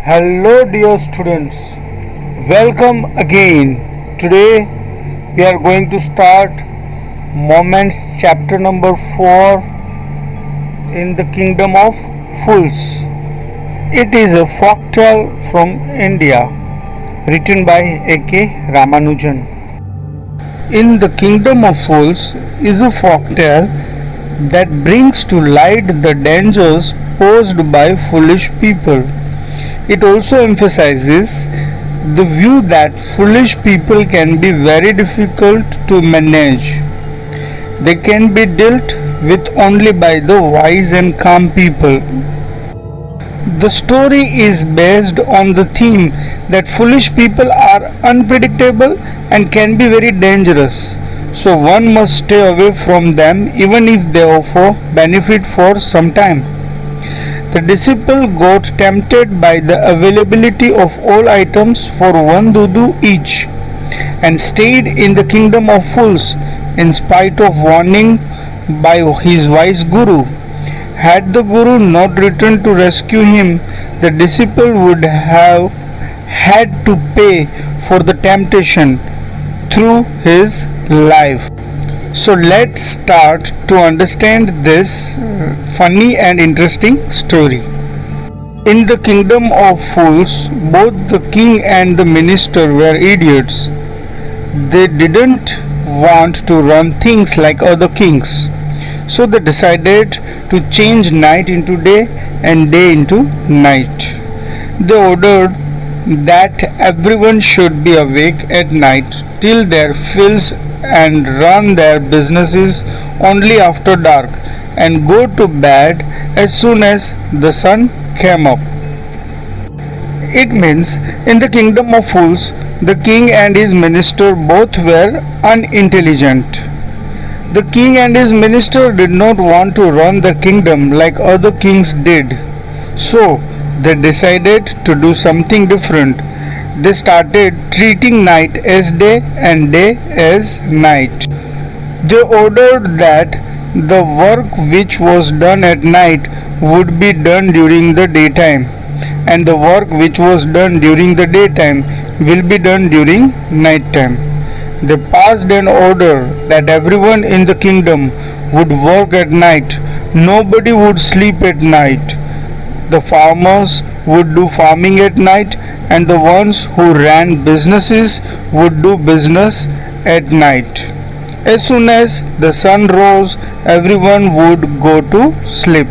Hello, dear students. Welcome again. Today we are going to start Moments chapter number 4 in the Kingdom of Fools. It is a folktale from India written by A.K. Ramanujan. In the Kingdom of Fools is a folktale that brings to light the dangers posed by foolish people. It also emphasizes the view that foolish people can be very difficult to manage. They can be dealt with only by the wise and calm people. The story is based on the theme that foolish people are unpredictable and can be very dangerous. So one must stay away from them even if they offer benefit for some time. The disciple got tempted by the availability of all items for one dudu each and stayed in the kingdom of fools in spite of warning by his wise guru. Had the guru not returned to rescue him, the disciple would have had to pay for the temptation through his life. So let's start to understand this funny and interesting story. In the kingdom of fools, both the king and the minister were idiots. They didn't want to run things like other kings. So they decided to change night into day and day into night. They ordered that everyone should be awake at night till their fields and run their businesses only after dark and go to bed as soon as the sun came up. It means in the kingdom of fools, the king and his minister both were unintelligent. The king and his minister did not want to run the kingdom like other kings did. So they decided to do something different. They started treating night as day and day as night. They ordered that the work which was done at night would be done during the daytime, and the work which was done during the daytime will be done during night time. They passed an order that everyone in the kingdom would work at night. Nobody would sleep at night. The farmers would do farming at night, and the ones who ran businesses would do business at night. As soon as the sun rose, everyone would go to sleep.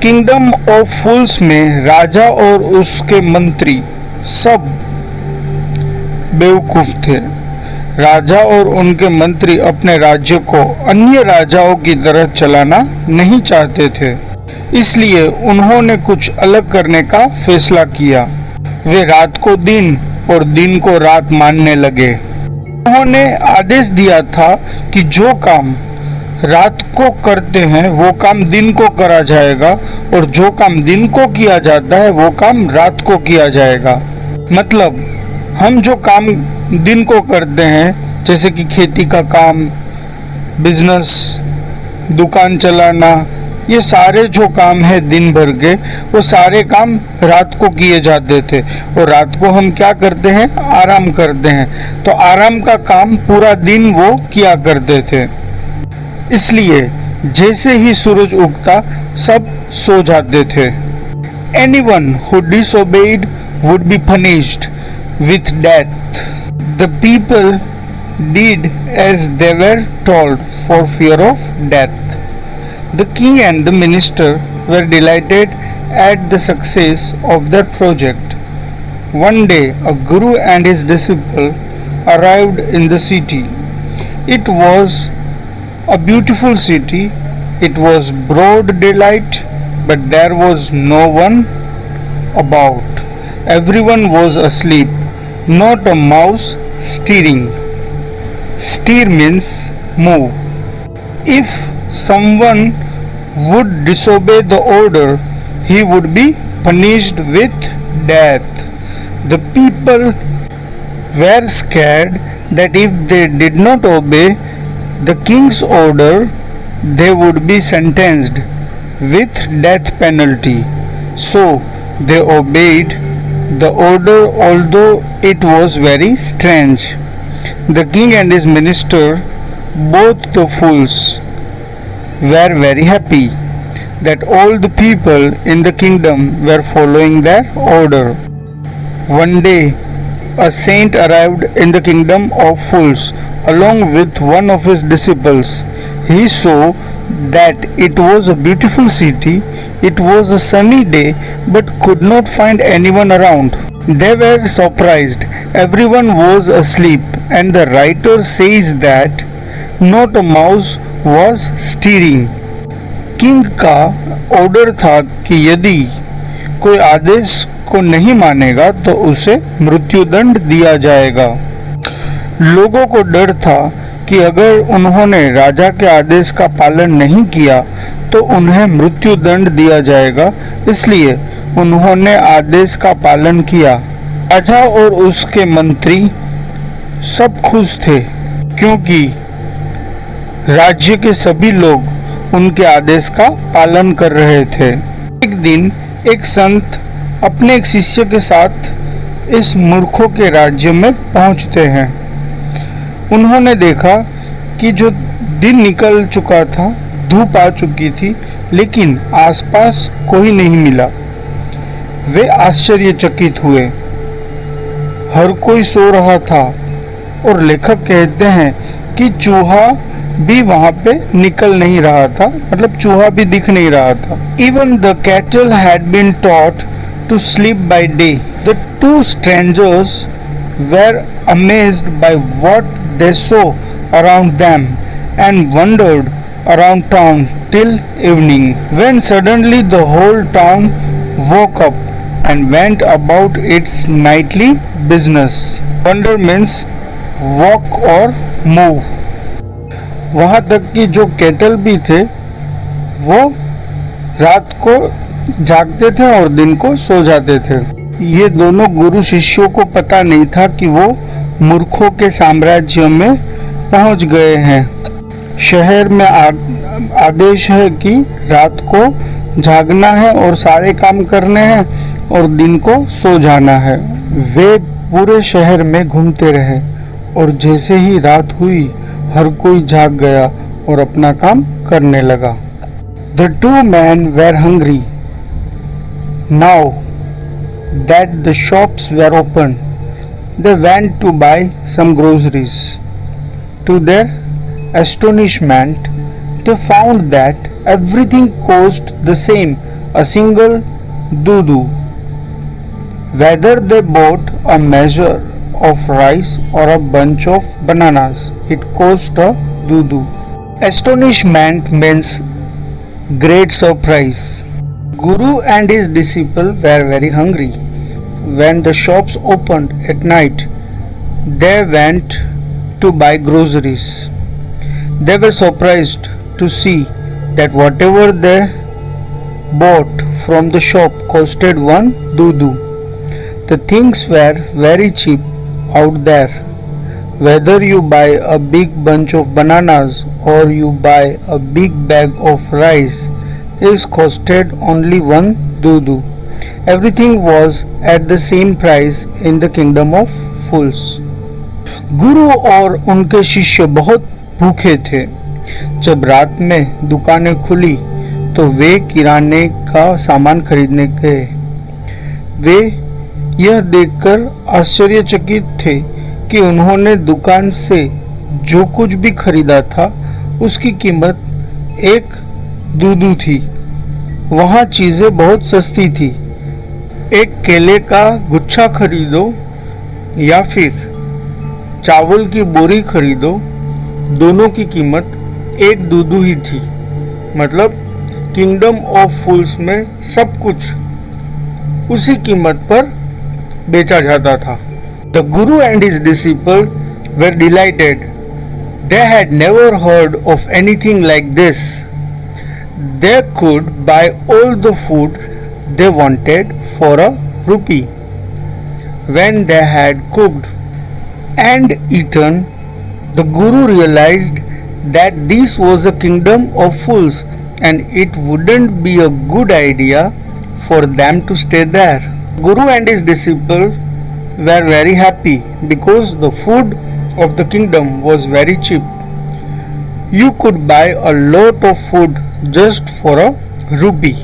Kingdom of fools में राजा और उसके मंत्री सब बेवकूफ थे। राजा और उनके मंत्री अपने राज्य को अन्य राजाओं की तरह चलाना नहीं चाहते थे, इसलिए उन्होंने कुछ अलग करने का फैसला किया। वे रात को दिन और दिन को रात मानने लगे। उन्होंने आदेश दिया था कि जो काम रात को करते हैं वो काम दिन को करा जाएगा, और जो काम दिन को किया जाता है वो काम रात को किया जाएगा। मतलब हम जो काम दिन को करते हैं, जैसे कि खेती का काम, बिजनेस, दुकान चलाना, ये सारे जो काम है दिन भर के, वो सारे काम रात को किए जाते थे। और रात को हम क्या करते हैं? आराम करते हैं। तो आराम का काम पूरा दिन वो किया करते थे। इसलिए जैसे ही सूरज उगता सब सो जाते थे। Anyone who disobeyed would be punished with death. The people did as they were told for fear of death. The king and the minister were delighted at the success of their project. One day, a guru and his disciple arrived in the city. It was a beautiful city. It was broad daylight, but there was no one about. Everyone was asleep, not a mouse stirring. Stir means move. If someone would disobey the order, he would be punished with death. The people were scared that if they did not obey the king's order, they would be sentenced with death penalty. So They obeyed the order, although it was very strange. The king and his minister, both the fools, were very happy that all the people in the kingdom were following their order. One day, a saint arrived in the kingdom of fools along with one of his disciples. He saw that it was a beautiful city. It was a sunny day but could not find anyone around. They were surprised. Everyone was asleep, and the writer says that not a mouse was stirring. King का order था कि यदि कोई आदेश को नहीं मानेगा तो उसे मृत्युदंड दिया जाएगा। लोगों को डर था कि अगर उन्होंने राजा के आदेश का पालन नहीं किया तो उन्हें मृत्युदंड दिया जाएगा, इसलिए उन्होंने आदेश का पालन किया। राजा और उसके मंत्री सब खुश थे क्योंकि राज्य के सभी लोग उनके आदेश का पालन कर रहे थे। एक दिन एक संत अपने एक शिष्य के साथ इस मूर्खों के राज्य में पहुंचते हैं। उन्होंने देखा कि जो दिन निकल चुका था, धूप आ चुकी थी, लेकिन आसपास कोई नहीं मिला। वे आश्चर्यचकित हुए। हर कोई सो रहा था और लेखक कहते हैं कि चूहा भी वहां पे निकल नहीं रहा था, मतलब चूहा भी दिख नहीं रहा था। Even the cattle had been taught to sleep by day. The two strangers were amazed by what they saw around them and wandered around town till evening, when suddenly the whole town woke up and went about its nightly business. Wander means walk or move. वहाँ तक कि जो cattle भी थे वो रात को जागते थे और दिन को सो जाते थे। ये दोनों गुरु शिष्यों को पता नहीं था कि वो मूर्खों के साम्राज्य में पहुंच गए हैं। शहर में आदेश है कि रात को जागना है और सारे काम करने हैं और दिन को सो जाना है। वे पूरे शहर में घूमते रहे और जैसे ही रात हुई हर कोई जाग गया और अपना काम करने लगा। The two men were hungry. Now that the shops were open, they went to buy some groceries. To their astonishment, they found that everything cost the same, a single dudu. Whether they bought a measure of rice or a bunch of bananas, it cost a dudu. Astonishment means great surprise. Guru and his disciple were very hungry. When the shops opened at night, they went to buy groceries. They were surprised to see that whatever they bought from the shop costed one dudu. The things were very cheap out there. Whether you buy a big bunch of bananas or you buy a big bag of rice is costed only one dudu. Everything was at the same price in the kingdom of fools. गुरु और उनके शिष्य बहुत भूखे थे। जब रात में दुकानें खुली तो वे किराने का सामान खरीदने गए। वे यह देखकर आश्चर्यचकित थे कि उन्होंने दुकान से जो कुछ भी खरीदा था उसकी कीमत एक दूदू थी। वहाँ चीज़ें बहुत सस्ती थी। एक केले का गुच्छा खरीदो या फिर चावल की बोरी खरीदो, दोनों की कीमत एक दूदू ही थी। मतलब किंगडम ऑफ फूल्स में सब कुछ उसी कीमत पर बेचा जाता था। The Guru and his disciple were delighted. They had never heard of anything like this. They could buy all the food they wanted for a rupee. When they had cooked and eaten, the Guru realized that this was a kingdom of fools and it wouldn't be a good idea for them to stay there. Guru and his disciple were very happy because the food of the kingdom was very cheap. You could buy a lot of food just for a rupee.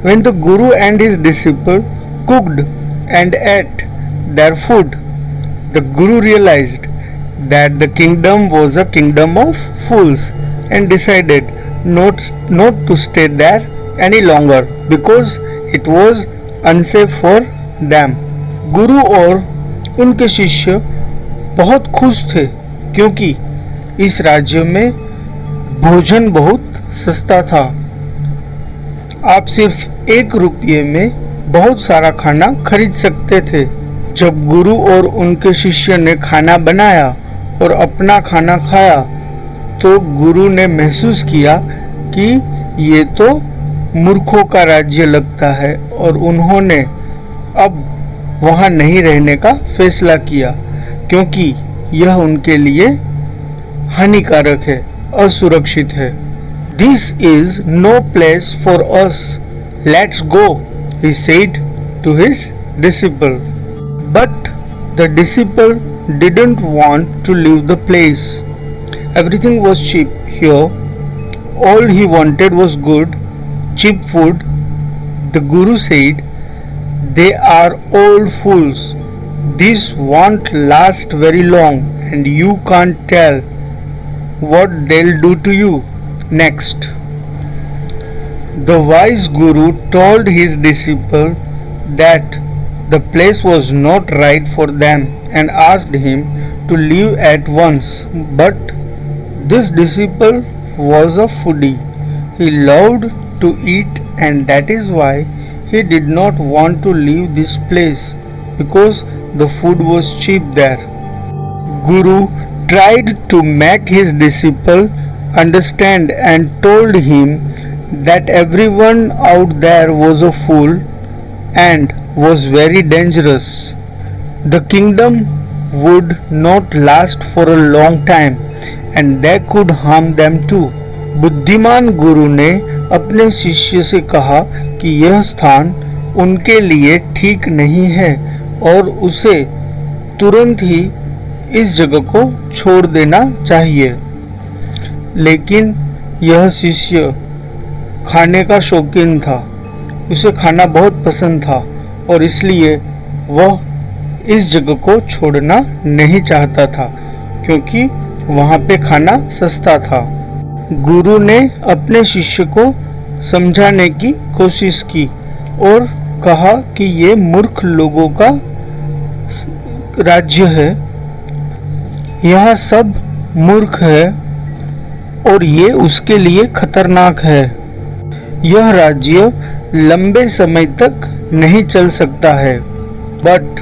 When the Guru and his disciple cooked and ate their food, the Guru realized that the kingdom was a kingdom of fools and decided not to stay there any longer because it was unsafe for them. गुरु और उनके शिष्य बहुत खुश थे क्योंकि इस राज्य में भोजन बहुत सस्ता था। आप सिर्फ 1 रुपये में बहुत सारा खाना खरीद सकते थे। जब गुरु और उनके शिष्य ने खाना बनाया और अपना खाना खाया तो गुरु ने महसूस किया कि ये तो मूर्खों का राज्य लगता है और उन्होंने अब वहाँ नहीं रहने का फैसला किया क्योंकि यह उनके लिए हानिकारक है, असुरक्षित है। This is no place for us. Let's go, he said to his disciple. But the disciple didn't want to leave the place. Everything was cheap here. All he wanted was good, cheap food. The Guru said, "They are all fools. This won't last very long and you can't tell what they'll do to you next." The wise Guru told his disciple that the place was not right for them and asked him to leave at once. But this disciple was a foodie. He loved to eat and that is why he did not want to leave this place because the food was cheap there. Guru tried to make his disciple understand and told him that everyone out there was a fool and was very dangerous. The kingdom would not last for a long time and they could harm them too. बुद्धिमान गुरु ने अपने शिष्य से कहा कि यह स्थान उनके लिए ठीक नहीं है और उसे तुरंत ही इस जगह को छोड़ देना चाहिए। लेकिन यह शिष्य खाने का शौकीन था, उसे खाना बहुत पसंद था और इसलिए वह इस जगह को छोड़ना नहीं चाहता था क्योंकि वहाँ पे खाना सस्ता था। गुरु ने अपने शिष्य को समझाने की कोशिश की और कहा कि ये मूर्ख लोगों का राज्य है, यहाँ सब मूर्ख है और ये उसके लिए खतरनाक है। यह राज्य लंबे समय तक नहीं चल सकता है। But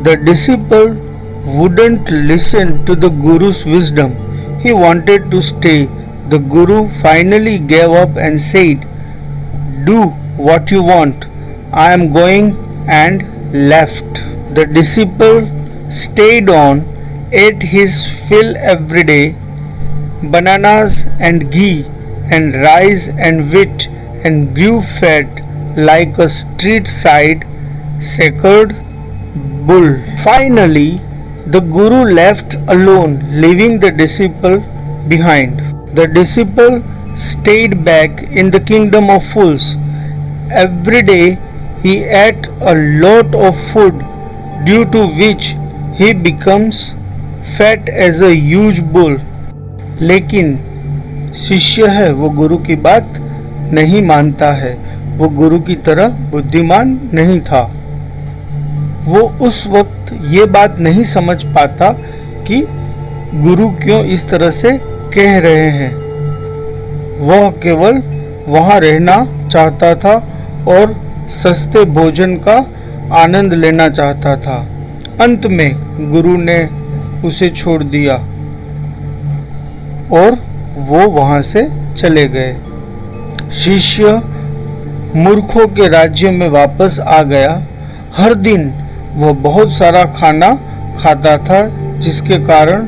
the disciple wouldn't listen to the Guru's wisdom. He wanted to stay. The Guru finally gave up and said, "Do what you want. I am going," and left. The disciple stayed on, ate his fill every day, bananas and ghee and rice and wheat, and grew fat like a street side sacred bull. Finally, the Guru left alone, leaving the disciple behind. The disciple stayed back in the kingdom of fools. Every day he ate a lot of food, due to which he becomes fat as a huge bull. लेकिन शिष्य है वो गुरु की बात नहीं मानता है, वो गुरु की तरह बुद्धिमान नहीं था। वो उस वक्त ये बात नहीं समझ पाता कि गुरु क्यों इस तरह से कह रहे हैं। वह केवल वहाँ रहना चाहता था और सस्ते भोजन का आनंद लेना चाहता था। अंत में गुरु ने उसे छोड़ दिया और वो वहाँ से चले गए। शिष्य मूर्खों के राज्य में वापस आ गया। हर दिन वह बहुत सारा खाना खाता था जिसके कारण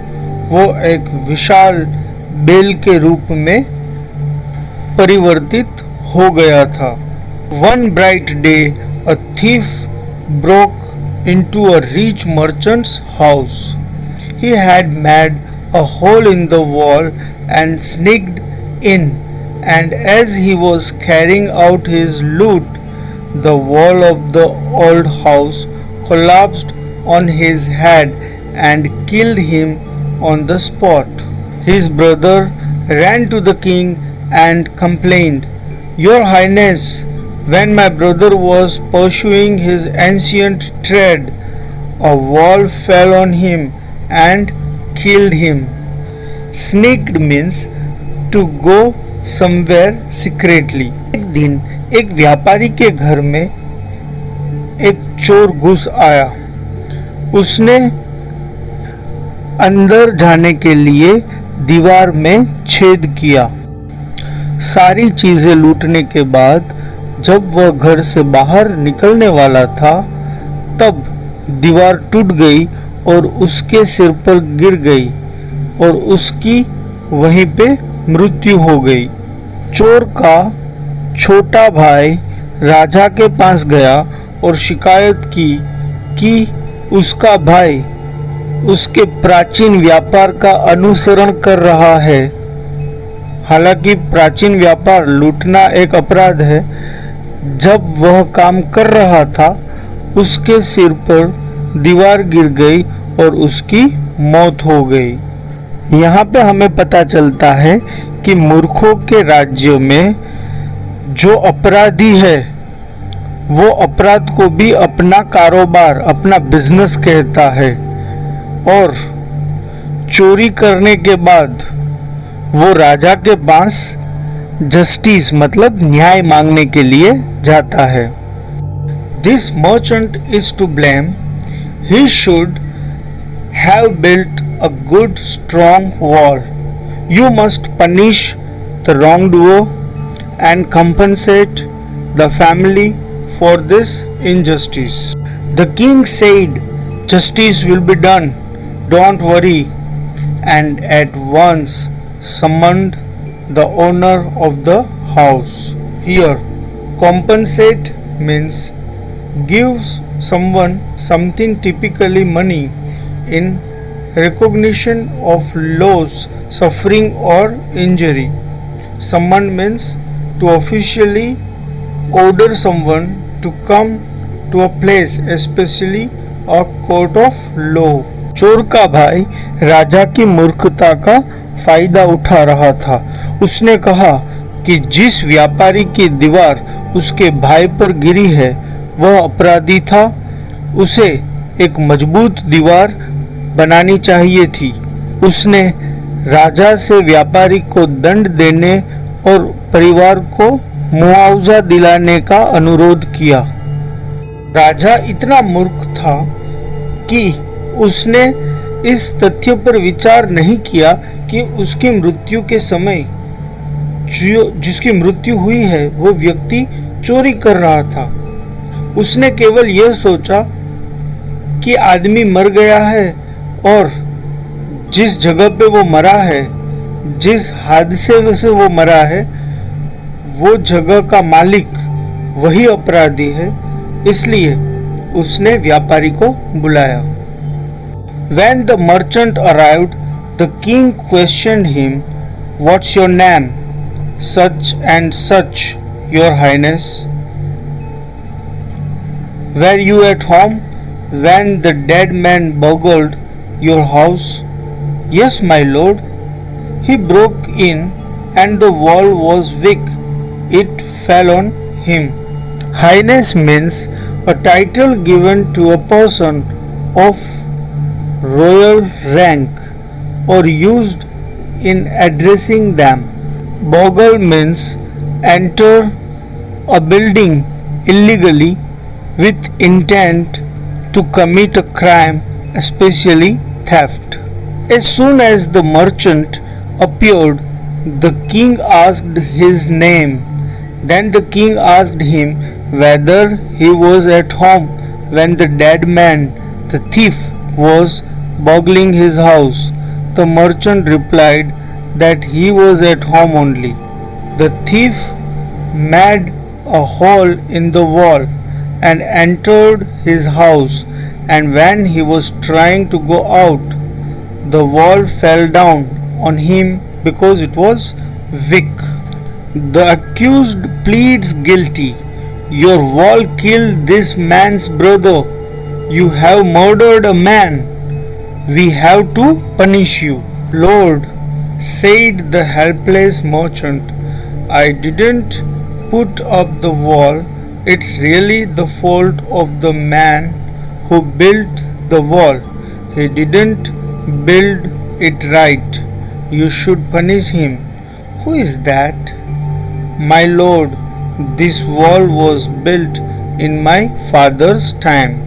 वो एक विशाल बैल के रूप में परिवर्तित हो गया था। One bright day, a thief broke into a rich merchant's house. He had made a hole in the wall and sneaked in, and as he was carrying out his loot, the wall of the old house collapsed on his head and killed him on the spot. His brother ran to the king and complained, "Your Highness, when my brother was pursuing his ancient trade, a wall fell on him and killed him." Sneaked means to go somewhere secretly. एक दिन एक व्यापारी के घर में एक चोर घुस आया। उसने अंदर जाने के लिए दीवार में छेद किया। सारी चीजें लूटने के बाद जब वह घर से बाहर निकलने वाला था, तब दीवार टूट गई और उसके सिर पर गिर गई और उसकी वहीं पे मृत्यु हो गई। चोर का छोटा भाई राजा के पास गया और शिकायत की कि उसका भाई उसके प्राचीन व्यापार का अनुसरण कर रहा है। हालांकि प्राचीन व्यापार लूटना एक अपराध है। जब वह काम कर रहा था, उसके सिर पर दीवार गिर गई और उसकी मौत हो गई। यहाँ पे हमें पता चलता है कि मूर्खों के राज्य में जो अपराधी है वो अपराध को भी अपना कारोबार, अपना बिजनेस कहता है, और चोरी करने के बाद वो राजा के पास जस्टिस मतलब न्याय मांगने के लिए जाता है। This merchant is to blame. He should have built a good strong wall. You must punish the wrongdoer and compensate the family for this injustice. The king said, "Justice will be done, don't worry," and at once summoned the owner of the house. Here, compensate means gives someone something, typically money, in recognition of loss, suffering or injury. Summon means to officially order someone to come to a place, especially a court of law. चोर का भाई राजा की मूर्खता का फायदा उठा रहा था। उसने कहा कि जिस व्यापारी की दीवार उसके भाई पर गिरी है वह अपराधी था। उसे एक मजबूत दीवार बनानी चाहिए थी। उसने राजा से व्यापारी को दंड देने और परिवार को मुआवजा दिलाने का अनुरोध किया। राजा इतना मूर्ख था कि उसने इस तथ्य पर विचार नहीं किया कि उसकी मृत्यु के समय जिसकी मृत्यु हुई है वो व्यक्ति चोरी कर रहा था। उसने केवल यह सोचा कि आदमी मर गया है और जिस जगह पे वो मरा है, जिस हादसे से वो मरा है, वो जगह का मालिक वही अपराधी है, इसलिए उसने व्यापारी को बुलाया। When the merchant arrived, the king questioned him, "What's your name?" "Such and such, your highness." "Were you at home when the dead man burgled your house?" "Yes, my lord. He broke in and the wall was weak. It fell on him." Highness means a title given to a person of royal rank or used in addressing them. Burgle means enter a building illegally with intent to commit a crime, especially theft. As soon as the merchant appeared, the king asked his name. Then the king asked him whether he was at home when the dead man, the thief, was burgling his house. The merchant replied that he was at home only. The thief made a hole in the wall and entered his house, and when he was trying to go out, the wall fell down on him because it was weak. The accused pleads guilty. Your wall killed this man's brother. You have murdered a man. We have to punish you. Lord, said the helpless merchant, I didn't put up the wall. It's really the fault of the man who built the wall. He didn't build it right. You should punish him. Who is that? My lord, this wall was built in my father's time.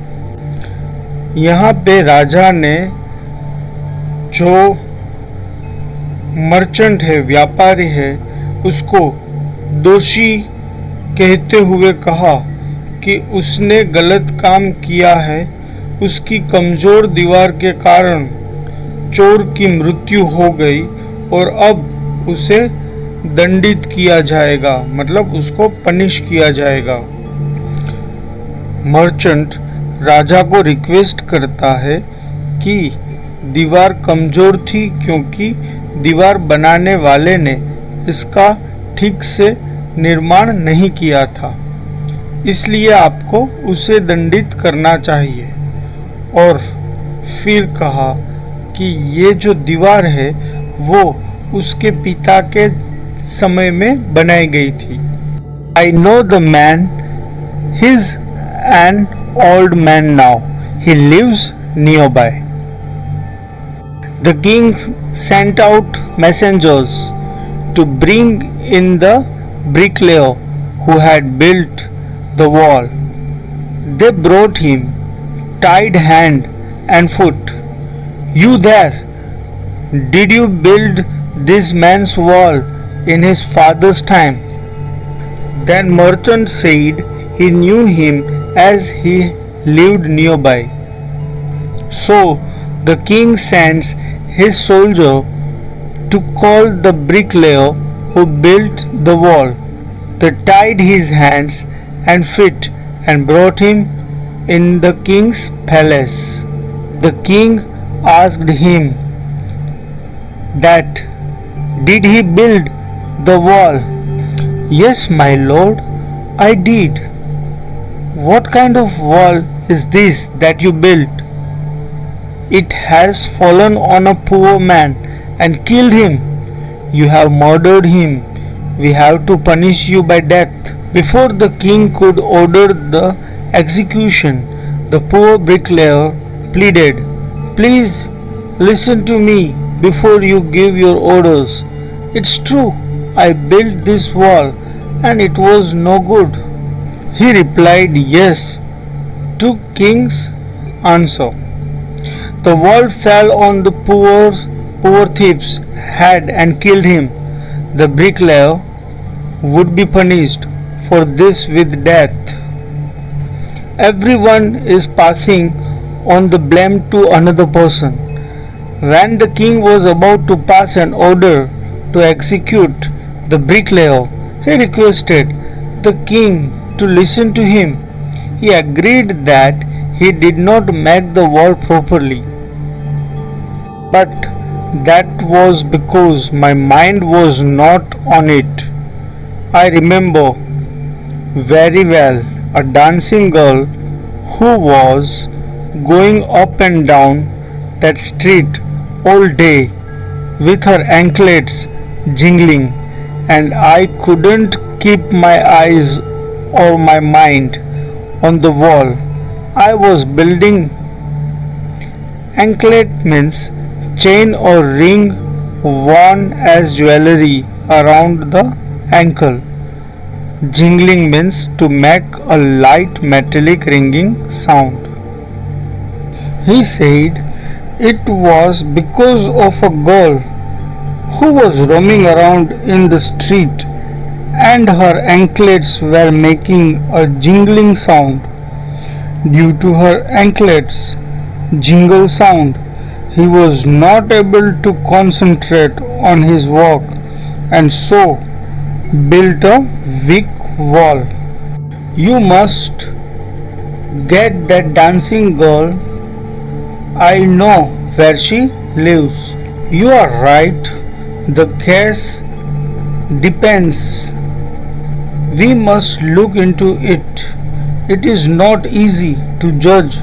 यहाँ पे राजा ने जो merchant है, व्यापारी है, उसको दोषी कहते हुए कहा कि उसने गलत काम किया है। उसकी कमज़ोर दीवार के कारण चोर की मृत्यु हो गई और अब उसे दंडित किया जाएगा, मतलब उसको पनिश किया जाएगा। मर्चेंट राजा को रिक्वेस्ट करता है कि दीवार कमज़ोर थी क्योंकि दीवार बनाने वाले ने इसका ठीक से निर्माण नहीं किया था, इसलिए आपको उसे दंडित करना चाहिए। और फिर कहा कि ये जो दीवार है वो उसके पिता के समय में बनाई गई थी। I know the man, he's an old man now, he lives nearby. The king sent out messengers to bring in the bricklayer who had built the wall. They brought him, tied hand and foot. You there, did you build this man's wall in his father's time? Then merchant said he knew him as he lived nearby. So the king sends his soldier to call the bricklayer who built the wall. They tied his hands and feet and brought him in the king's palace. The king asked him that, did he build the wall? Yes, my lord, I did. What kind of wall is this that you built? It has fallen on a poor man and killed him. You have murdered him. We have to punish you by death. Before the king could order the execution, the poor bricklayer pleaded, please listen to me before you give your orders. It's true, I built this wall and it was no good. He replied yes to king's answer. The wall fell on the poor thief's head and killed him. The bricklayer would be punished for this with death. Everyone is passing on the blame to another person. When the king was about to pass an order to execute the bricklayer, he requested the king to listen to him. He agreed that he did not make the wall properly, but that was because my mind was not on it. I remember very well a dancing girl who was going up and down that street all day with her anklets jingling, and I couldn't keep my eyes or my mind on the wall. I was building. Anklet means chain or ring worn as jewelry around the ankle. Jingling means to make a light metallic ringing sound. He said it was because of a girl who was roaming around in the street and her anklets were making a jingling sound. Due to her anklets' jingle sound, he was not able to concentrate on his work and so built a weak wall. You must get that dancing girl. I know where she lives. You are right. The case depends. We must look into it. It is not easy to judge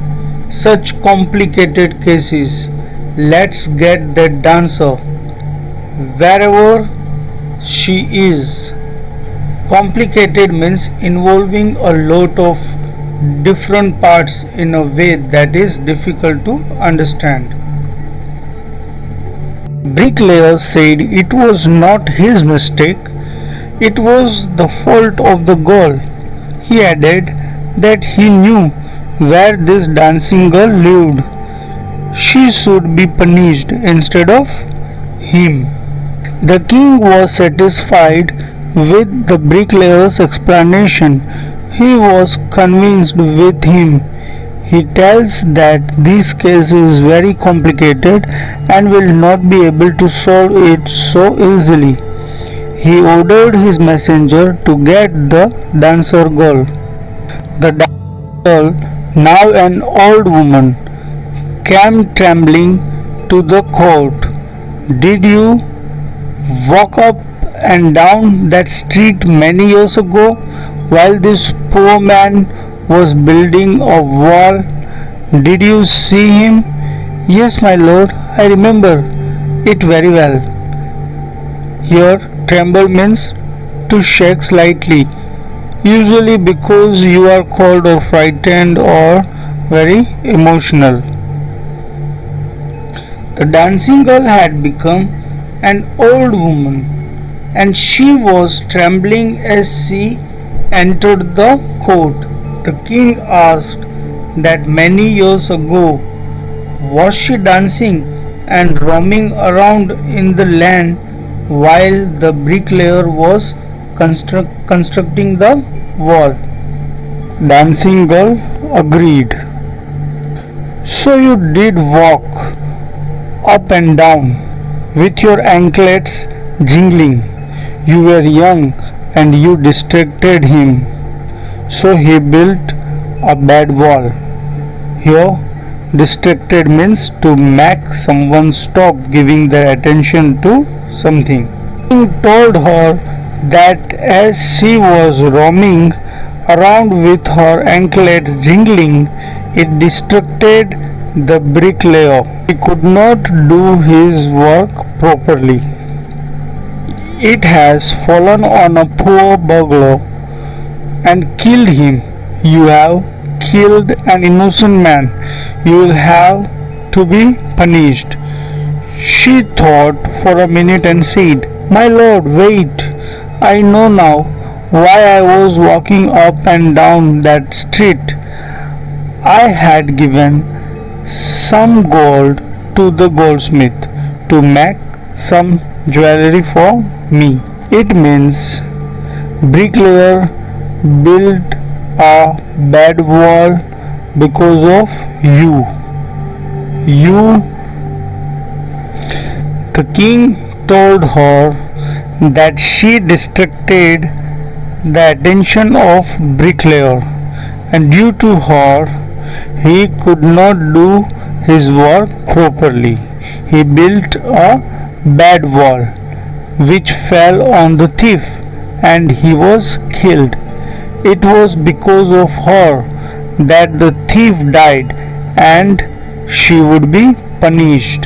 such complicated cases. Let's get that dancer wherever she is. Complicated means involving a lot of different parts in a way that is difficult to understand. Bricklayer said it was not his mistake, it was the fault of the girl. He added that he knew where this dancing girl lived. She should be punished instead of him. The king was satisfied with the bricklayer's explanation. He was convinced with him. He tells that this case is very complicated and will not be able to solve it so easily. He ordered his messenger to get the dancer girl. The dancer girl, now an old woman, came trembling to the court. Did you walk up and down that street many years ago while this poor man was building a wall? Did you see him? Yes, my lord, I remember it very well. Here, tremble means to shake slightly, usually because you are cold or frightened or very emotional. The dancing girl had become an old woman, and she was trembling as she entered the court. The king asked that many years ago, was she dancing and roaming around in the land while the bricklayer was constructing the wall? Dancing girl agreed. So you did walk up and down with your anklets jingling. You were young and you distracted him. So he built a bad wall. Here, distracted means to make someone stop giving their attention to something. He told her that as she was roaming around with her anklets jingling, it distracted the bricklayer. He could not do his work properly. It has fallen on a poor burglar and killed him. You have killed an innocent man. You will have to be punished. She thought for a minute and said, My lord, wait. I know now why I was walking up and down that street. I had given some gold to the goldsmith to make some jewelry for me. It means bricklayer built a bad wall because of you. The king told her that she distracted the attention of bricklayer, and due to her he could not do his work properly. He built a bad wall which fell on the thief and he was killed. It was because of her that the thief died and she would be punished.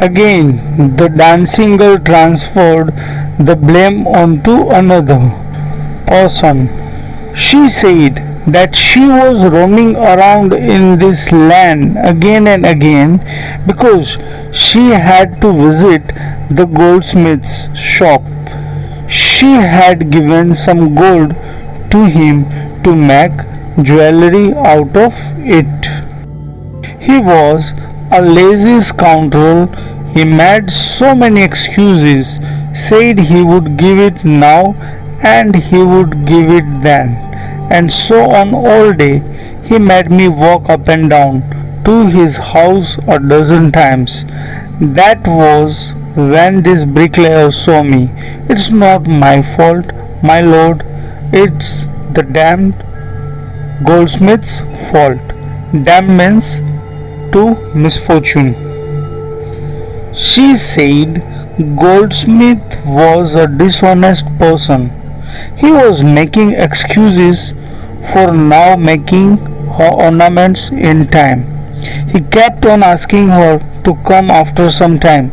Again, the dancing girl transferred the blame onto another person. She said that she was roaming around in this land again and again because she had to visit the goldsmith's shop. She had given some gold to him to make jewelry out of it. He was a lazy scoundrel. He made so many excuses, said he would give it now and he would give it then, and so on all day. He made me walk up and down to his house a dozen times. That was when this bricklayer saw me. It's not my fault, my lord. It's the damned goldsmith's fault. Damned means to misfortune. She said Goldsmith was a dishonest person. He was making excuses for now making her ornaments in time. He kept on asking her to come after some time.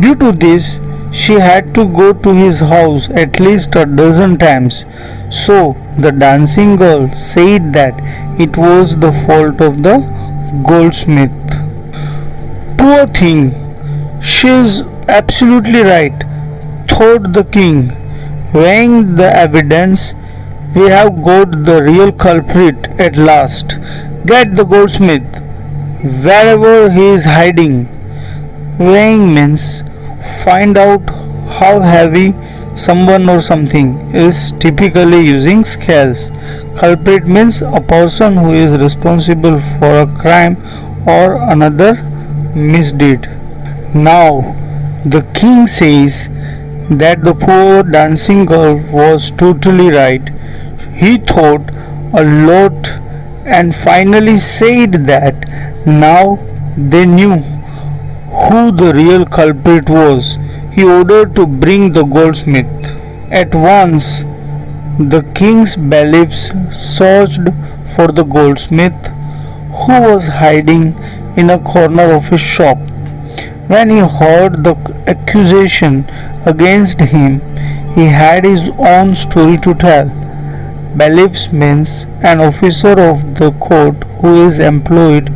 Due to this, she had to go to his house at least a dozen times. So the dancing girl said that it was the fault of the goldsmith. Poor thing, she is absolutely right, thought the king. Weighing the evidence, we have got the real culprit at last. Get the goldsmith, wherever he is hiding. Weighing means find out how heavy someone or something is, typically using scales. Culprit means a person who is responsible for a crime or another misdeed. Now, the king says that the poor dancing girl was totally right. He thought a lot and finally said that now they knew who the real culprit was. He ordered to bring the goldsmith. At once, the king's bailiffs searched for the goldsmith, who was hiding in a corner of his shop. When he heard the accusation against him, he had his own story to tell. Bailiffs means an officer of the court who is employed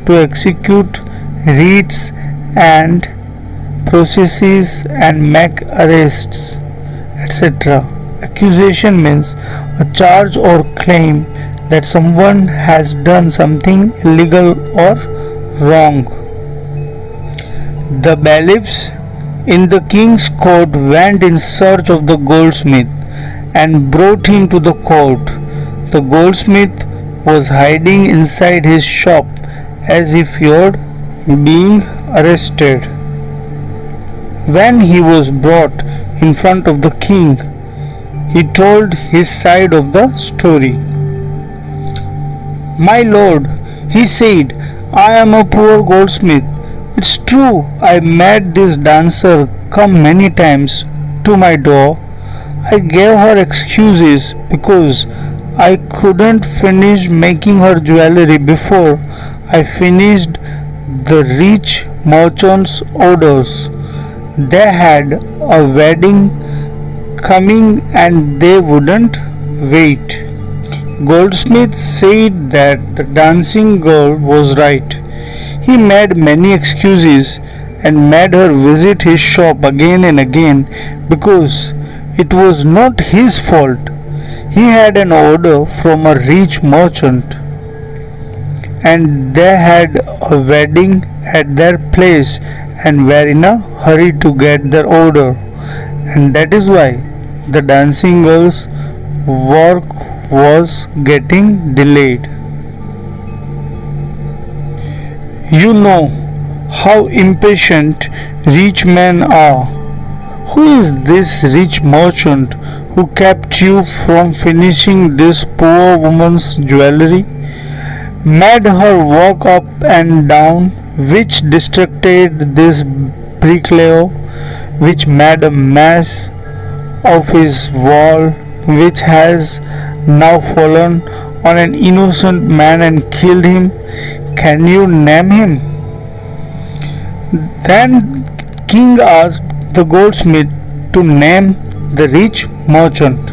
to execute writs and processes and make arrests, etc. Accusation means a charge or claim that someone has done something illegal or wrong. The bailiffs in the king's court went in search of the goldsmith and brought him to the court. The goldsmith was hiding inside his shop as he feared being arrested. When he was brought in front of the king, he told his side of the story. "My lord," he said, "I am a poor goldsmith. It's true, I made this dancer come many times to my door. I gave her excuses because I couldn't finish making her jewelry before I finished the rich merchant's orders. They had a wedding coming and they wouldn't wait." Goldsmith said that the dancing girl was right. He made many excuses and made her visit his shop again and again because it was not his fault. He had an order from a rich merchant and they had a wedding at their place and were in a hurry to get their order, and that is why the dancing girl's work was getting delayed. You know how impatient rich men are. Who is this rich merchant who kept you from finishing this poor woman's jewelry? Made her walk up and down, which distracted this bricklayer, which made a mess of his wall, which has now fallen on an innocent man and killed him. Can you name him?" Then king asked the goldsmith to name the rich merchant.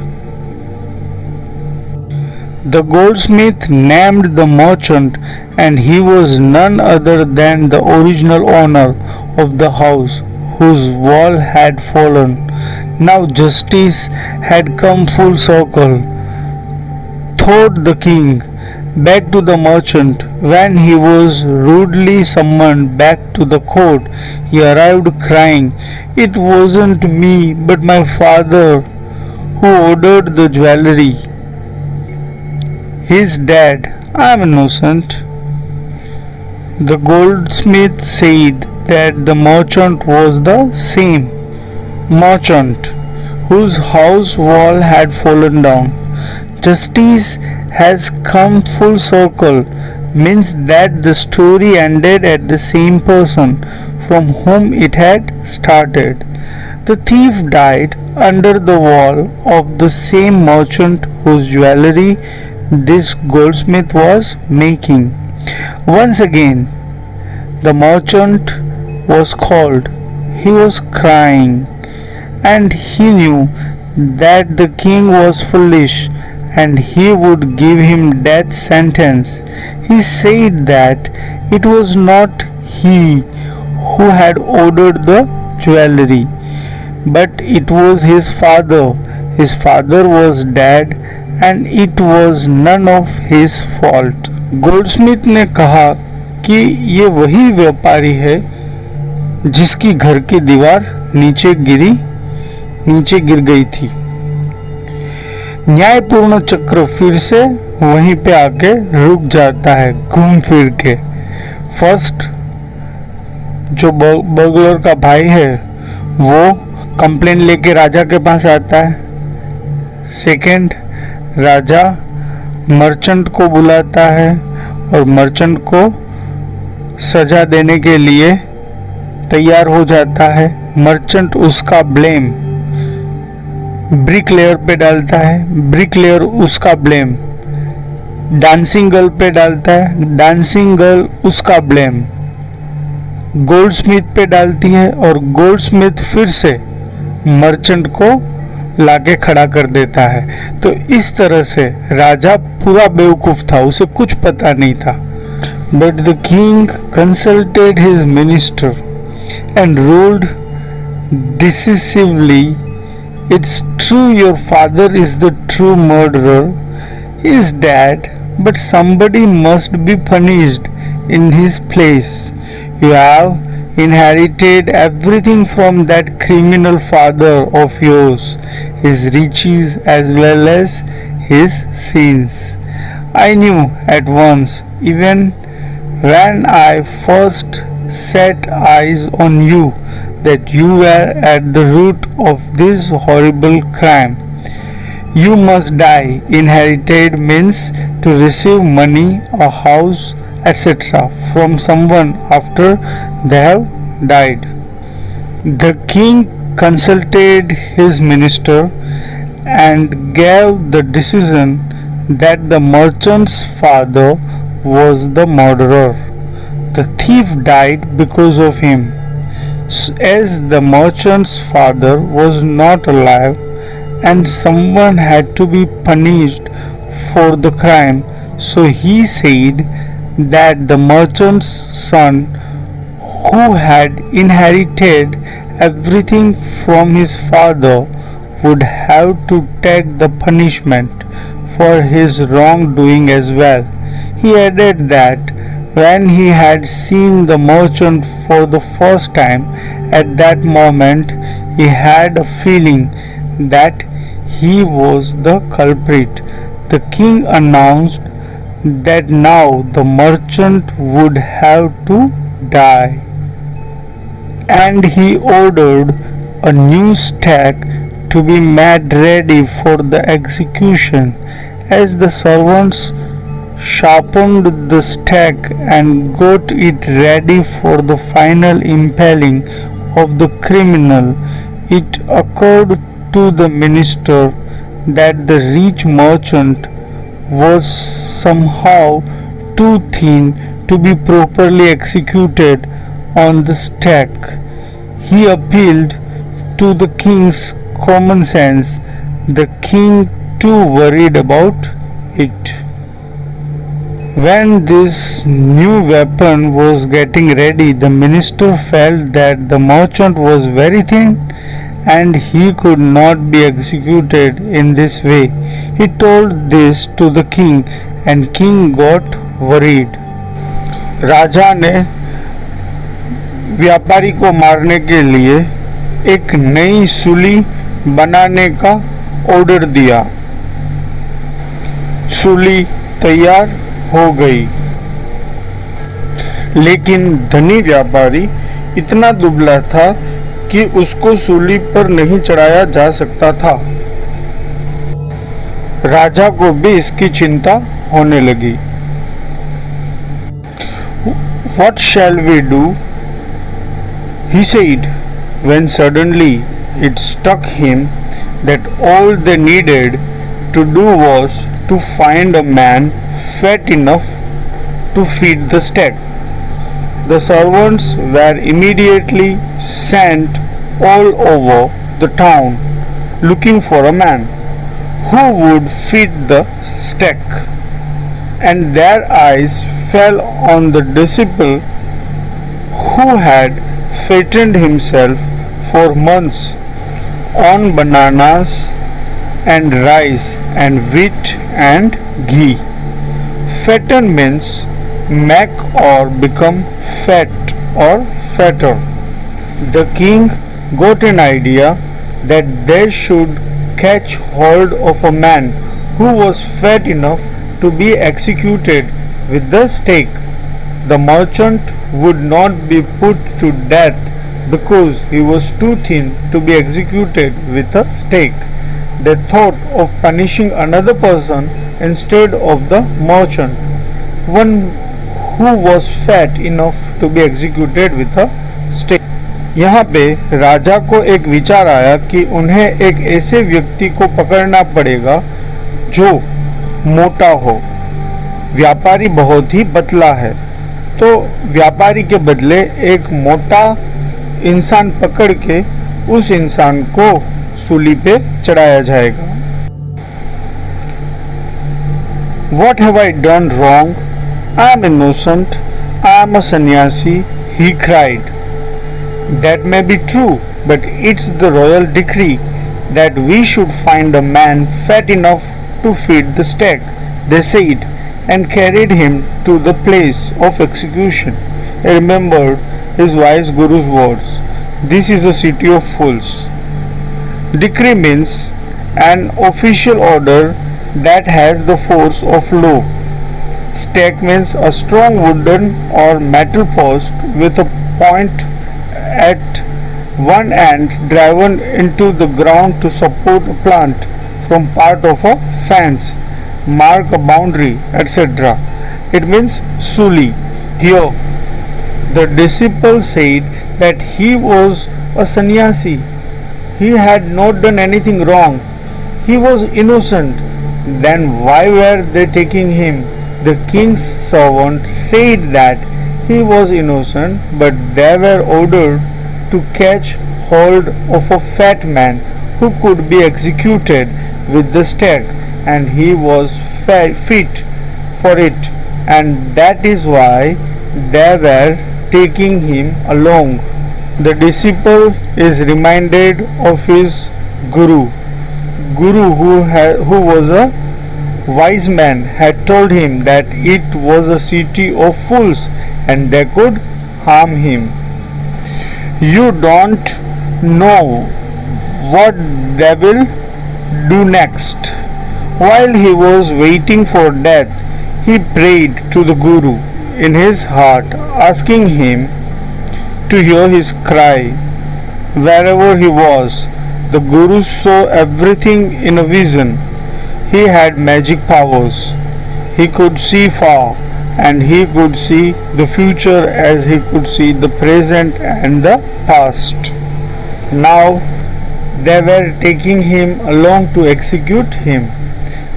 The goldsmith named the merchant, and he was none other than the original owner of the house whose wall had fallen. Now justice had come full circle, thought the king. Back to the merchant. When he was rudely summoned back to the court, he arrived crying, "It wasn't me, but my father who ordered the jewelry. He's dead. I am innocent." The goldsmith said that the merchant was the same merchant whose house wall had fallen down. justice has come full circle means that the story ended at the same person from whom it had started. The thief died under the wall of the same merchant whose jewelry this goldsmith was making. Once again, the merchant was called. He was crying, and he knew that the king was foolish and he would give him death sentence. He said that it was not he who had ordered the jewelry, but it was his father. His father was dead and it was none of his fault. Goldsmith ने कहा कि ये वही व्यापारी है जिसकी घर की दीवार नीचे गिर गई थी। न्यायपूर्ण चक्र फिर से वहीं पे आके रुक जाता है घूम फिर के। फर्स्ट जो बर्गलर का भाई है वो कंप्लेन लेके राजा के पास आता है। सेकंड, राजा मर्चेंट को बुलाता है और मर्चेंट को सजा देने के लिए तैयार हो जाता है। मर्चेंट उसका ब्लेम ब्रिकलेयर पे डालता है, ब्रिकलेयर उसका ब्लेम डांसिंग गर्ल पे डालता है, डांसिंग गर्ल उसका ब्लेम गोल्डस्मिथ पे डालती है और गोल्डस्मिथ फिर से मर्चेंट को लाके खड़ा कर देता है। तो इस तरह से राजा पूरा बेवकूफ था, उसे कुछ पता नहीं था। But the king consulted his minister and ruled decisively. It's true your father is the true murderer. He is dead, but somebody must be punished in his place. You have inherited everything from that criminal father of yours, his riches as well as his sins. I knew at once, even when I first set eyes on you, that you were at the root of this horrible crime. You must die. Inherited means to receive money, a house, etc. from someone after they have died. The king consulted his minister and gave the decision that the merchant's father was the murderer. The thief died because of him. As the merchant's father was not alive and someone had to be punished for the crime, so he said that the merchant's son, who had inherited everything from his father, would have to take the punishment for his wrongdoing as well. He added that when he had seen the merchant for the first time, at that moment he had a feeling that he was the culprit. The king announced that now the merchant would have to die, and he ordered a new stake to be made ready for the execution. As the servants sharpened the stake and got it ready for the final impaling of the criminal, it occurred to the minister that the rich merchant was somehow too thin to be properly executed on the stake. He appealed to the king's common sense. The king too worried about it. When this new weapon was getting ready, the minister felt that the merchant was very thin and he could not be executed in this way. He told this to the king and king got worried. राजा ने व्यापारी को मारने के लिए एक नई सूली बनाने का ऑर्डर दिया। सूली तैयार हो गई, लेकिन धनी व्यापारी इतना दुबला था कि उसको सूली पर नहीं चढ़ाया जा सकता था। राजा को भी इसकी चिंता होने लगी। What shall we do? He said, when suddenly it struck him that all they needed to do was to find a man fat enough to feed the stag. The servants were immediately sent all over the town looking for a man who would feed the stag, and their eyes fell on the disciple who had fattened himself for months on bananas and rice and wheat and ghee. Fatten means make or become fat or fatter. The king got an idea that they should catch hold of a man who was fat enough to be executed with the stake. The merchant would not be put to death because he was too thin to be executed with a stake. They thought of punishing another person instead of the merchant, one who was fat enough to be executed with a stake. यहाँ पे राजा को एक विचार आया कि उन्हें एक ऐसे व्यक्ति को पकड़ना पड़ेगा जो मोटा हो। व्यापारी बहुत ही पतला है, तो व्यापारी के बदले एक मोटा इंसान पकड़ के उस इंसान को सूली पे चढ़ाया जाएगा। What have I done wrong? I am innocent. I am a sannyasi, he cried. That may be true, but it's the royal decree that we should find a man fat enough to feed the stag, they said, and carried him to the place of execution. He remembered his wise guru's words. This is a city of fools. Decree means an official order that has the force of law. Stake means a strong wooden or metal post with a point at one end driven into the ground to support a plant from part of a fence, mark a boundary, etc. It means suli. Here, the disciple said that he was a sannyasi. He had not done anything wrong. He was innocent. Then why were they taking him? The king's servant said that he was innocent, but they were ordered to catch hold of a fat man who could be executed with the stake, and he was fit for it, and that is why they were taking him along. The disciple is reminded of his guru. Guru, who was a wise man, had told him that it was a city of fools and they could harm him. You don't know what they will do next. While he was waiting for death, he prayed to the Guru in his heart, asking him to hear his cry. Wherever he was, the Guru saw everything in a vision. He had magic powers. He could see far, and he could see the future as he could see the present and the past. Now they were taking him along to execute him.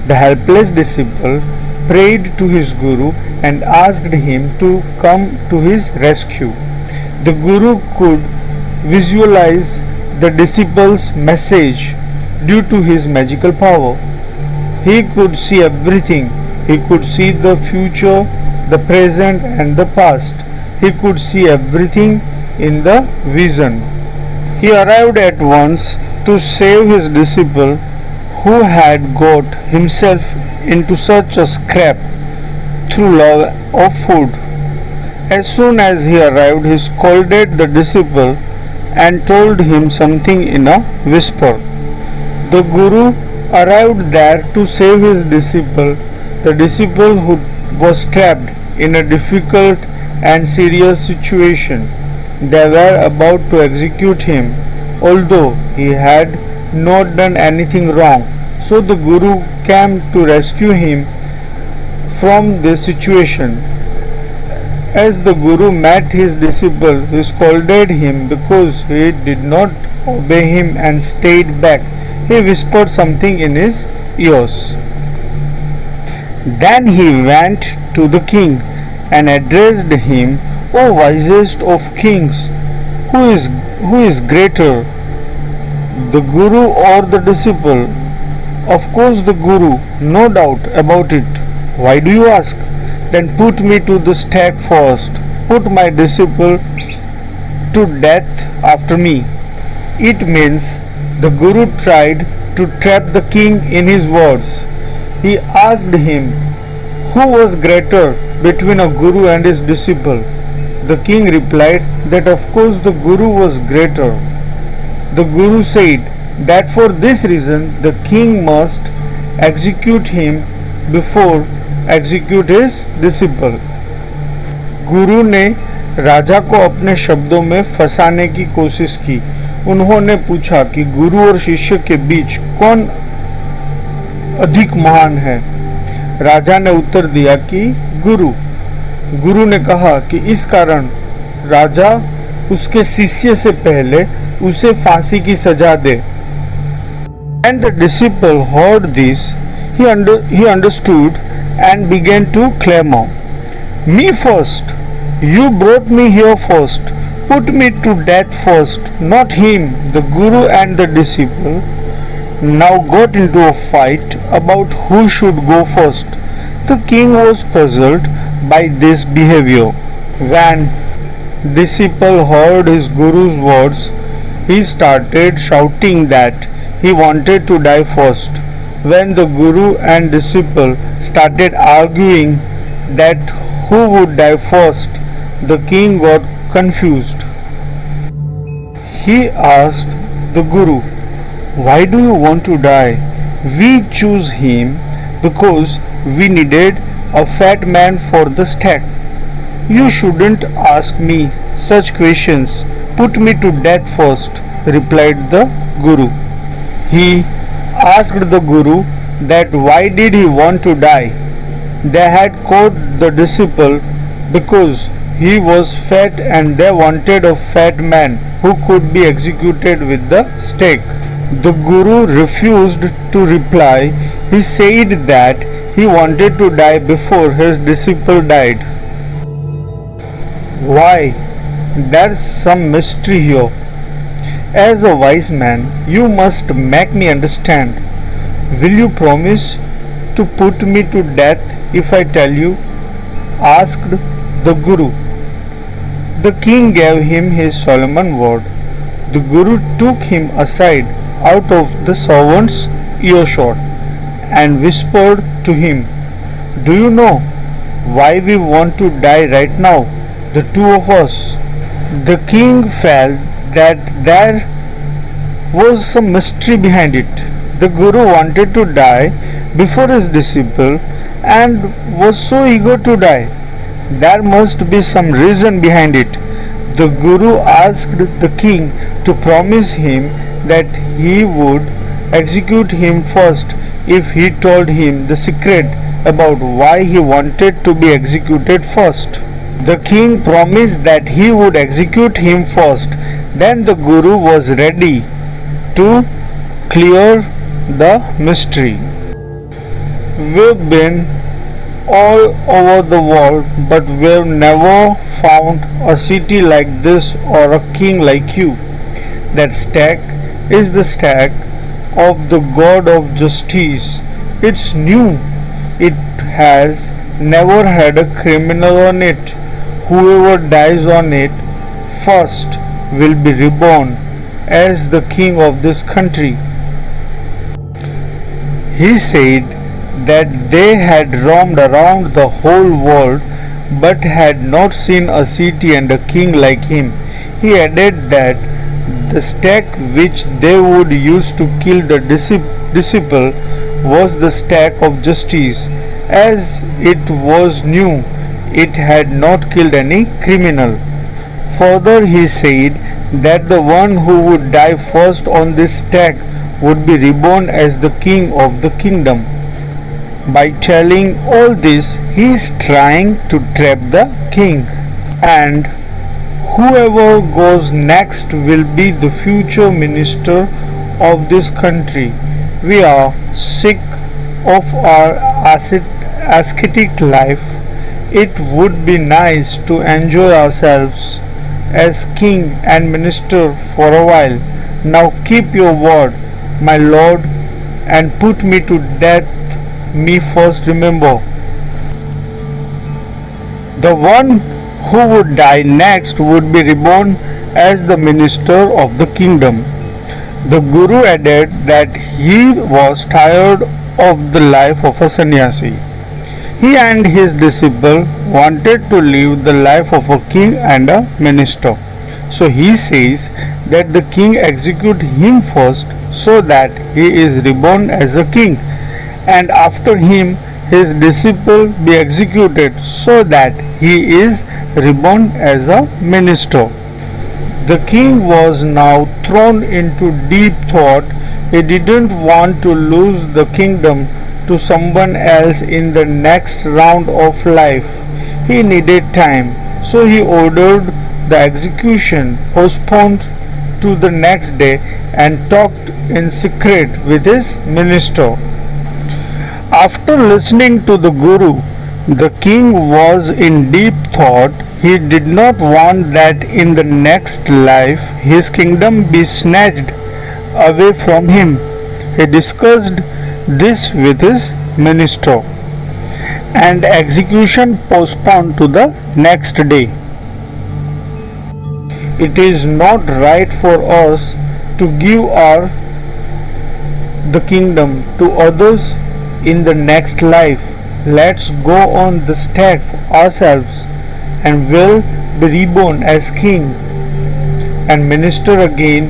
The helpless disciple prayed to his Guru and asked him to come to his rescue. The Guru could visualize the disciple's message due to his magical power. He could see everything. He could see the future, the present and the past. He could see everything in the vision. He arrived at once to save his disciple who had got himself into such a scrape through love of food. As soon as he arrived, he scolded the disciple and told him something in a whisper. The Guru arrived there to save his disciple. The disciple who was trapped in a difficult and serious situation. They were about to execute him, although he had not done anything wrong. So the Guru came to rescue him from this situation. As the Guru met his disciple, he scolded him because he did not obey him and stayed back. He whispered something in his ears. Then he went to the king and addressed him, O wisest of kings, who is greater, the Guru or the disciple? Of course the Guru, no doubt about it. Why do you ask? Then put me to the stake first. Put my disciple to death after me. It means the Guru tried to trap the king in his words. He asked him who was greater between a Guru and his disciple. The king replied that of course the Guru was greater. The Guru said that for this reason the king must execute him before execute his disciple. गुरु ने राजा को अपने शब्दों में फंसाने की कोशिश की। उन्होंने पूछा कि गुरु और शिष्य के बीच कौन अधिक महान है। राजा ने उत्तर दिया कि गुरु। गुरु ने कहा कि इस कारण राजा उसके शिष्य से पहले उसे फांसी की सजा दे। When the disciple heard this, he understood and began to clamor, "Me first! You brought me here first. Put me to death first, not him." The Guru and the disciple now got into a fight about who should go first. The king was puzzled by this behavior. When disciple heard his Guru's words, he started shouting that he wanted to die first. When the Guru and disciple started arguing that who would die first, the king got confused. He asked the Guru, "Why do you want to die?" "We choose him because we needed a fat man for the stake." "You shouldn't ask me such questions. Put me to death first," replied the Guru. He asked the Guru that why did he want to die. They had caught the disciple because he was fat and they wanted a fat man who could be executed with the stake. The Guru refused to reply. He said that he wanted to die before his disciple died. Why? There's some mystery here. As a wise man, you must make me understand. Will you promise to put me to death if I tell you? Asked the Guru. The king gave him his solemn word. The Guru took him aside out of the servant's earshot and whispered to him, "Do you know why we want to die right now, the two of us?" The king felt that there was some mystery behind it. The Guru wanted to die before his disciple and was so eager to die. There must be some reason behind it. The Guru asked the king to promise him that he would execute him first if he told him the secret about why he wanted to be executed first. The king promised that he would execute him first. Then the Guru was ready to clear the mystery. We've been all over the world, but we've never found a city like this or a king like you. That stake is the stake of the God of justice. It's new. It has never had a criminal on it. Whoever dies on it first will be reborn as the king of this country. He said that they had roamed around the whole world but had not seen a city and a king like him. He added that the stake which they would use to kill the disciple was the stake of justice. As it was new, it had not killed any criminal. Further, he said that the one who would die first on this stake would be reborn as the king of the kingdom. By telling all this, he is trying to trap the king. And whoever goes next will be the future minister of this country. We are sick of our ascetic life. It would be nice to enjoy ourselves as king and minister for a while. Now keep your word, my lord, and put me to death. Me first, remember. The one who would die next would be reborn as the minister of the kingdom. The Guru added that he was tired of the life of a sannyasi. He and his disciple wanted to live the life of a king and a minister. So he says that the king execute him first so that he is reborn as a king, and after him his disciple be executed so that he is reborn as a minister. The king was now thrown into deep thought. He didn't want to lose the kingdom to someone else in the next round of life. He needed time, so he ordered the execution postponed to the next day and talked in secret with his minister. After listening to the Guru, the king was in deep thought. He did not want that in the next life his kingdom be snatched away from him. He discussed this with his minister, and execution postponed to the next day. It is not right for us to give the kingdom to others in the next life. Let's go on the step ourselves and will be reborn as king and minister again.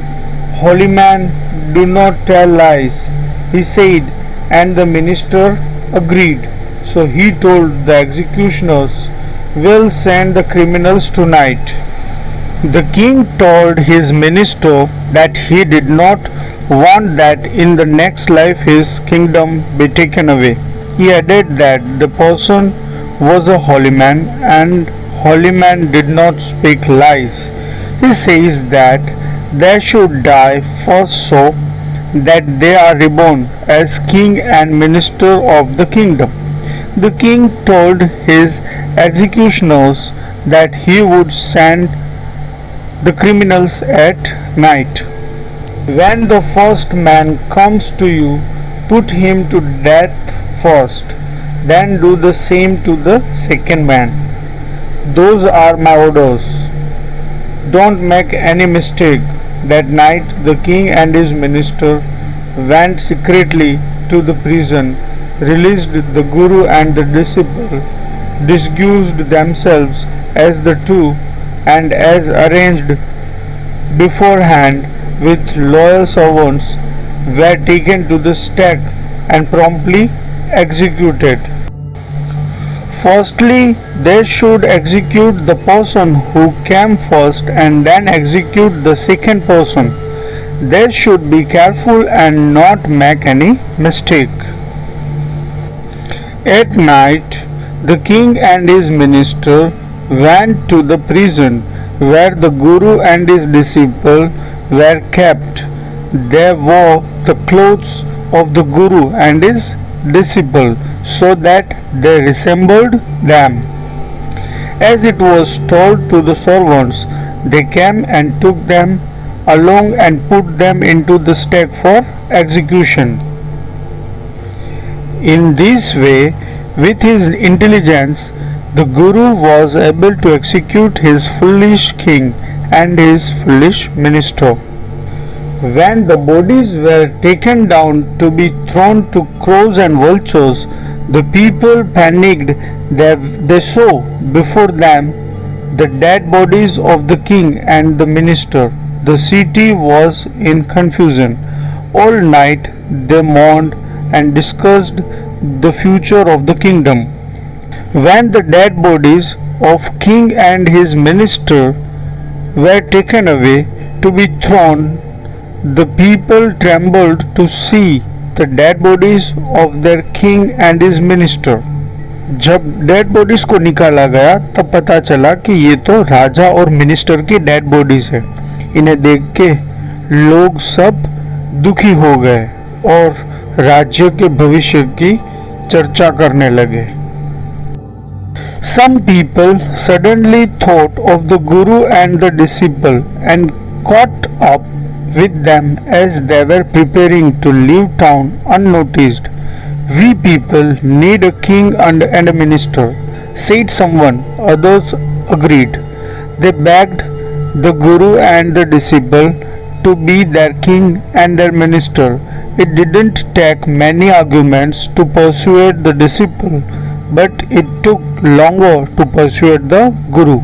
Holy man, do not tell lies, he said, and the minister agreed. So he told the executioners, we'll send the criminals tonight. The king told his minister that he did not want that in the next life his kingdom be taken away. He added that the person was a holy man, and holy man did not speak lies. He says that they should die first so that they are reborn as king and minister of the kingdom. The king told his executioners that he would send the criminals at night. When the first man comes to you, put him to death first, then do the same to the second man. Those are my orders. Don't make any mistake. That night the king and his minister went secretly to the prison, released the Guru and the disciple, disguised themselves as the two, and as arranged beforehand with loyal servants, were taken to the stake and promptly executed. Firstly, they should execute the person who came first and then execute the second person. They should be careful and not make any mistake. At night, the king and his minister went to the prison where the Guru and his disciple were kept. They wore the clothes of the Guru and his disciple so that they resembled them. As it was told to the servants, they came and took them along and put them into the stake for execution. In this way, with his intelligence, the Guru was able to execute his foolish king and his foolish minister. When the bodies were taken down to be thrown to crows and vultures, the people panicked. They saw before them the dead bodies of the king and the minister. The city was in confusion. All night they mourned and discussed the future of the kingdom. When the dead bodies of king and his minister were taken away to be thrown, the people trembled to see the dead bodies of their king and his minister. जब dead bodies को निकाला गया तब पता चला कि ये तो राजा और मिनिस्टर की डेड बॉडीज है। इन्हें देख के लोग सब दुखी हो गए और राज्य के भविष्य की चर्चा करने लगे। Some people suddenly thought of the guru and the disciple and caught up with them as they were preparing to leave town unnoticed. We people need a king and a minister, said someone. Others agreed. They begged the guru and the disciple to be their king and their minister. It didn't take many arguments to persuade the disciple, but it took longer to persuade the guru.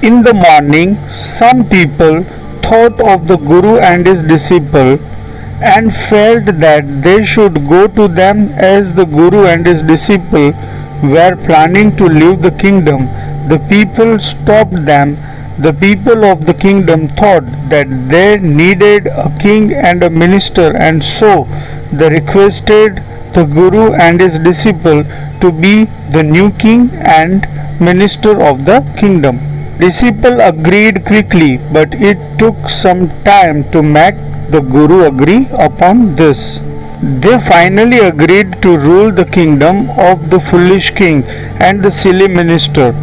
In the morning, some people thought of the guru and his disciple and felt that they should go to them as the guru and his disciple were planning to leave the kingdom. The people stopped them. The people of the kingdom thought that they needed a king and a minister, and so they requested the guru and his disciple to be the new king and minister of the kingdom. Disciple agreed quickly, but it took some time to make the guru agree upon this. They finally agreed to rule the kingdom of the foolish king and the silly minister,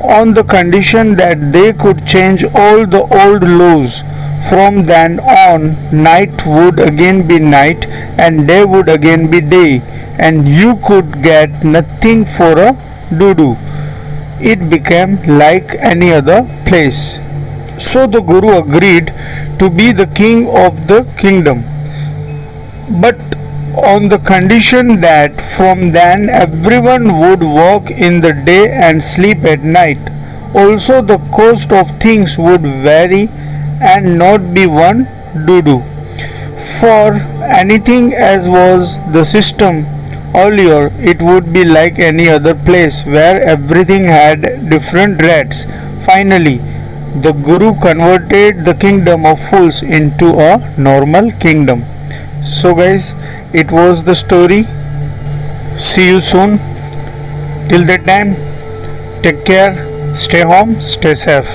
on the condition that they could change all the old laws. From then on, night would again be night and day would again be day, and you could get nothing for a doo-doo. It became like any other place. So the guru agreed to be the king of the kingdom, but on the condition that from then everyone would work in the day and sleep at night. Also the cost of things would vary and not be one doo-doo for anything as was the system earlier. It would be like any other place where everything had different rates. Finally, the guru converted the kingdom of fools into a normal kingdom. So guys, it was the story. See you soon. Till that time, take care, stay home, stay safe.